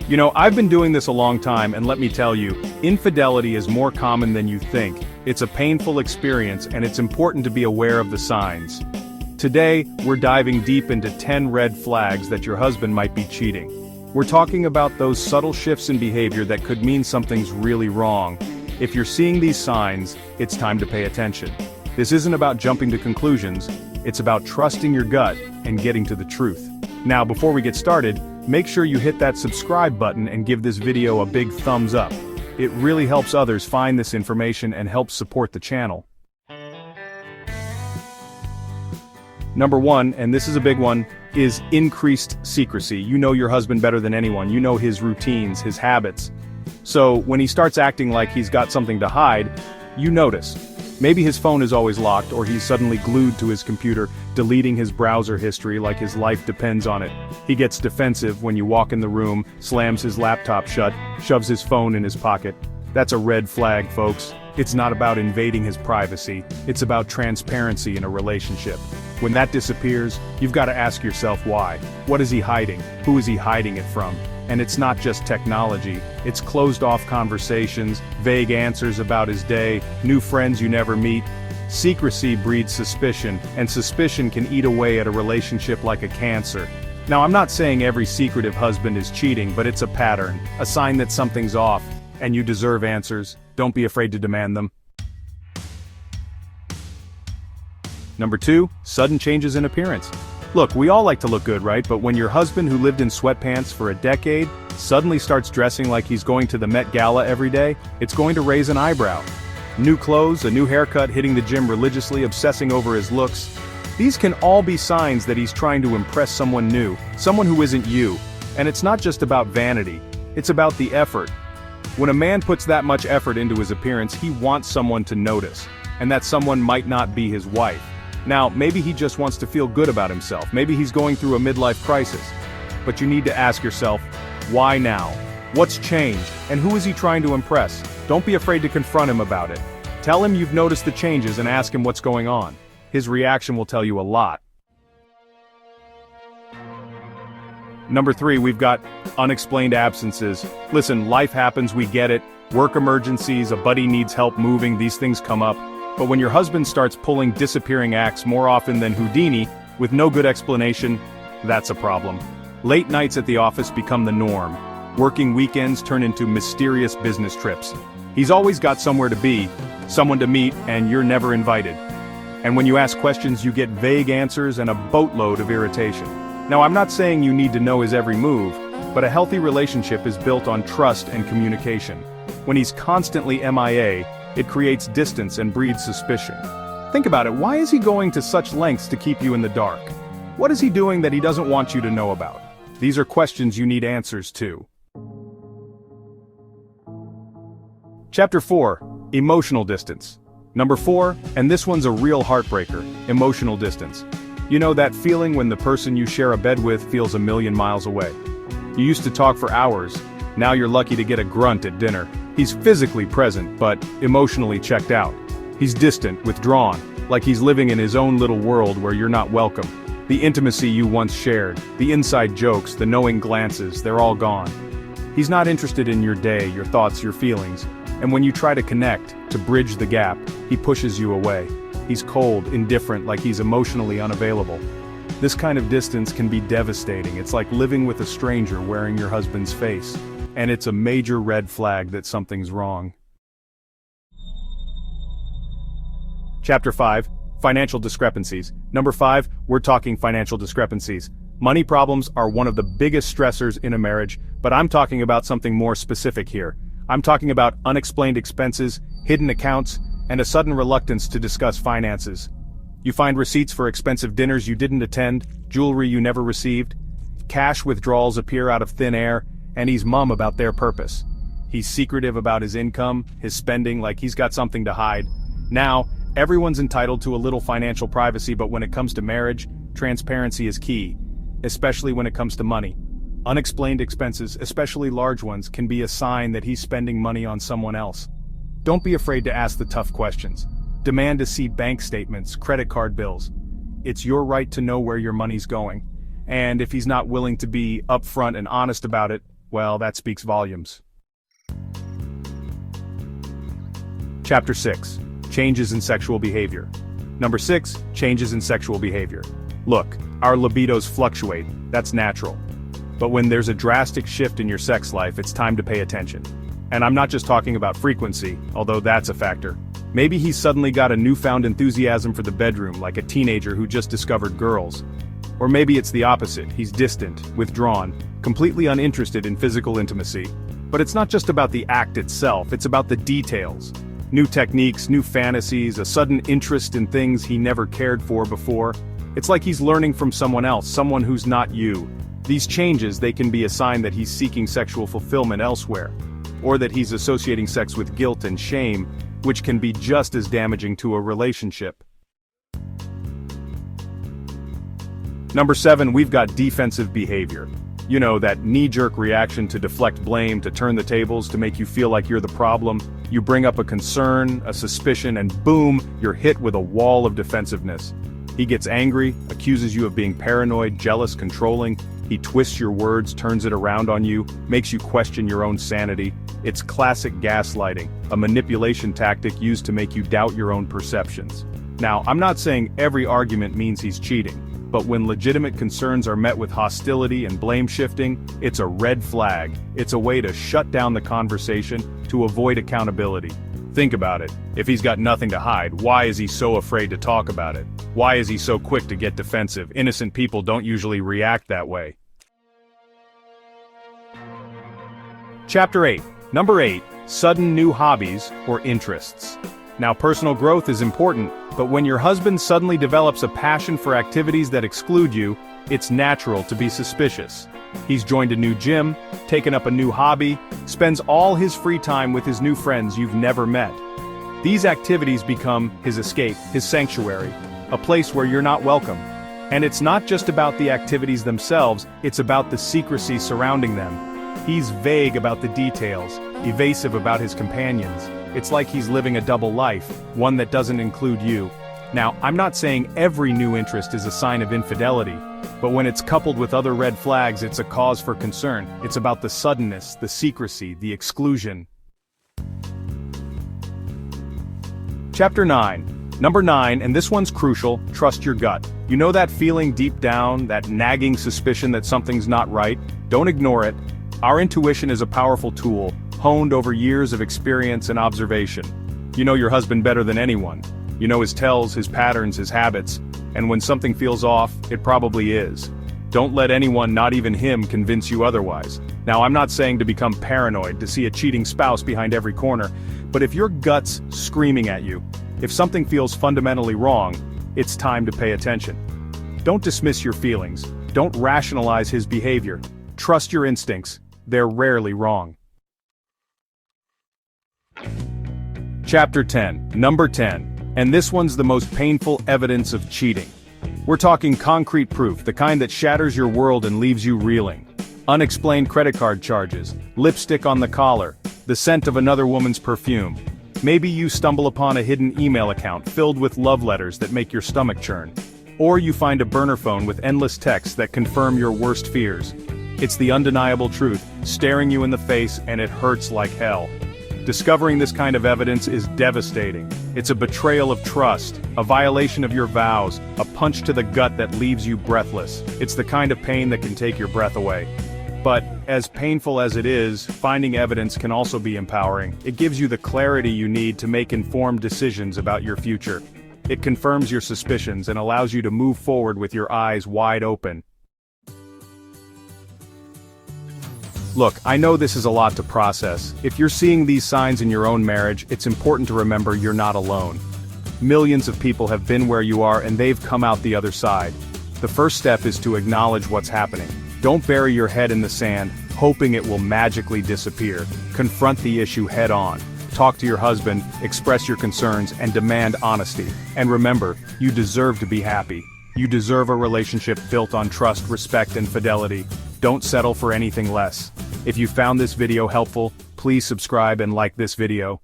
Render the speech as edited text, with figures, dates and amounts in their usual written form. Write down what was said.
You know, I've been doing this a long time, and let me tell you, infidelity is more common than you think. It's a painful experience, and it's important to be aware of the signs. Today, we're diving deep into 10 red flags that your husband might be cheating. We're talking about those subtle shifts in behavior that could mean something's really wrong. If you're seeing these signs, it's time to pay attention. This isn't about jumping to conclusions, it's about trusting your gut and getting to the truth. Now, before we get started, make sure you hit that subscribe button and give this video a big thumbs up. It really helps others find this information and helps support the channel. Number 1, and this is a big one, is increased secrecy. You know your husband better than anyone. You know his routines, his habits. So, when he starts acting like he's got something to hide, you notice. Maybe his phone is always locked, or he's suddenly glued to his computer, deleting his browser history like his life depends on it. He gets defensive when you walk in the room, slams his laptop shut, shoves his phone in his pocket. That's a red flag, folks. It's not about invading his privacy, it's about transparency in a relationship. When that disappears, you've got to ask yourself why. What is he hiding? Who is he hiding it from? And it's not just technology, it's closed-off conversations, vague answers about his day, new friends you never meet. Secrecy breeds suspicion, and suspicion can eat away at a relationship like a cancer. Now, I'm not saying every secretive husband is cheating, but it's a pattern, a sign that something's off, and you deserve answers. Don't be afraid to demand them. Number 2, sudden changes in appearance. Look, we all like to look good, right? But when your husband who lived in sweatpants for a decade suddenly starts dressing like he's going to the Met Gala every day, it's going to raise an eyebrow. New clothes, a new haircut, hitting the gym religiously, obsessing over his looks. These can all be signs that he's trying to impress someone new, someone who isn't you. And it's not just about vanity, it's about the effort. When a man puts that much effort into his appearance, he wants someone to notice. And that someone might not be his wife. Now, maybe he just wants to feel good about himself, maybe he's going through a midlife crisis. But you need to ask yourself, why now? What's changed, and who is he trying to impress? Don't be afraid to confront him about it. Tell him you've noticed the changes and ask him what's going on. His reaction will tell you a lot. Number 3, we've got unexplained absences. Listen, life happens, we get it. Work emergencies, a buddy needs help moving, these things come up. But when your husband starts pulling disappearing acts more often than Houdini, with no good explanation, that's a problem. Late nights at the office become the norm. Working weekends turn into mysterious business trips. He's always got somewhere to be, someone to meet, and you're never invited. And when you ask questions, you get vague answers and a boatload of irritation. Now, I'm not saying you need to know his every move, but a healthy relationship is built on trust and communication. When he's constantly MIA, it creates distance and breeds suspicion. Think about it, why is he going to such lengths to keep you in the dark? What is he doing that he doesn't want you to know about? These are questions you need answers to. Chapter 4, Emotional Distance. Number 4, and this one's a real heartbreaker, emotional distance. You know that feeling when the person you share a bed with feels a million miles away. You used to talk for hours, now you're lucky to get a grunt at dinner. He's physically present, but emotionally checked out. He's distant, withdrawn, like he's living in his own little world where you're not welcome. The intimacy you once shared, the inside jokes, the knowing glances, they're all gone. He's not interested in your day, your thoughts, your feelings. And when you try to connect, to bridge the gap, he pushes you away. He's cold, indifferent, like he's emotionally unavailable. This kind of distance can be devastating. It's like living with a stranger wearing your husband's face. And it's a major red flag that something's wrong. Chapter 5, Financial Discrepancies. Number 5, we're talking financial discrepancies. Money problems are one of the biggest stressors in a marriage, but I'm talking about something more specific here. I'm talking about unexplained expenses, hidden accounts, and a sudden reluctance to discuss finances. You find receipts for expensive dinners you didn't attend, jewelry you never received. Cash withdrawals appear out of thin air, and he's mum about their purpose. He's secretive about his income, his spending, like he's got something to hide. Now, everyone's entitled to a little financial privacy, but when it comes to marriage, transparency is key, especially when it comes to money. Unexplained expenses, especially large ones, can be a sign that he's spending money on someone else. Don't be afraid to ask the tough questions. Demand to see bank statements, credit card bills. It's your right to know where your money's going. And if he's not willing to be upfront and honest about it, well, that speaks volumes. Chapter 6. Changes in sexual behavior. Number 6. Changes in sexual behavior. Look, our libidos fluctuate, that's natural. But when there's a drastic shift in your sex life, it's time to pay attention. And I'm not just talking about frequency, although that's a factor. Maybe he's suddenly got a newfound enthusiasm for the bedroom, like a teenager who just discovered girls. Or maybe it's the opposite, he's distant, withdrawn, completely uninterested in physical intimacy. But it's not just about the act itself, it's about the details. New techniques, new fantasies, a sudden interest in things he never cared for before. It's like he's learning from someone else, someone who's not you. These changes, they can be a sign that he's seeking sexual fulfillment elsewhere, or that he's associating sex with guilt and shame, which can be just as damaging to a relationship. Number 7, we've got defensive behavior. You know, that knee-jerk reaction to deflect blame, to turn the tables, to make you feel like you're the problem. You bring up a concern, a suspicion, and boom, you're hit with a wall of defensiveness. He gets angry, accuses you of being paranoid, jealous, controlling. He twists your words, turns it around on you, makes you question your own sanity. It's classic gaslighting, a manipulation tactic used to make you doubt your own perceptions. Now, I'm not saying every argument means he's cheating, but when legitimate concerns are met with hostility and blame shifting, it's a red flag. It's a way to shut down the conversation, to avoid accountability. Think about it. If he's got nothing to hide, why is he so afraid to talk about it? Why is he so quick to get defensive? Innocent people don't usually react that way. Chapter 8. Number 8. Sudden new hobbies or interests. Now, personal growth is important, but when your husband suddenly develops a passion for activities that exclude you, it's natural to be suspicious. He's joined a new gym, taken up a new hobby, spends all his free time with his new friends you've never met. These activities become his escape, his sanctuary, a place where you're not welcome. And it's not just about the activities themselves, it's about the secrecy surrounding them. He's vague about the details, evasive about his companions. It's like he's living a double life, one that doesn't include you. Now, I'm not saying every new interest is a sign of infidelity, but when it's coupled with other red flags, it's a cause for concern. It's about the suddenness, the secrecy, the exclusion. Chapter 9. Number 9, and this one's crucial, trust your gut. You know that feeling deep down, that nagging suspicion that something's not right? Don't ignore it. Our intuition is a powerful tool, honed over years of experience and observation. You know your husband better than anyone. You know his tells, his patterns, his habits, and when something feels off, it probably is. Don't let anyone, not even him, convince you otherwise. Now, I'm not saying to become paranoid, to see a cheating spouse behind every corner, but if your gut's screaming at you, if something feels fundamentally wrong, it's time to pay attention. Don't dismiss your feelings. Don't rationalize his behavior. Trust your instincts. They're rarely wrong. Chapter 10. Number 10. And this one's the most painful evidence of cheating. We're talking concrete proof, the kind that shatters your world and leaves you reeling. Unexplained credit card charges, lipstick on the collar, the scent of another woman's perfume. Maybe you stumble upon a hidden email account filled with love letters that make your stomach churn. Or you find a burner phone with endless texts that confirm your worst fears. It's the undeniable truth, staring you in the face, and it hurts like hell. Discovering this kind of evidence is devastating. It's a betrayal of trust, a violation of your vows, a punch to the gut that leaves you breathless. It's the kind of pain that can take your breath away. But, as painful as it is, finding evidence can also be empowering. It gives you the clarity you need to make informed decisions about your future. It confirms your suspicions and allows you to move forward with your eyes wide open. Look, I know this is a lot to process. If you're seeing these signs in your own marriage, it's important to remember you're not alone. Millions of people have been where you are and they've come out the other side. The first step is to acknowledge what's happening. Don't bury your head in the sand, hoping it will magically disappear. Confront the issue head on. Talk to your husband, express your concerns, and demand honesty. And remember, you deserve to be happy. You deserve a relationship built on trust, respect, and fidelity. Don't settle for anything less. If you found this video helpful, please subscribe and like this video.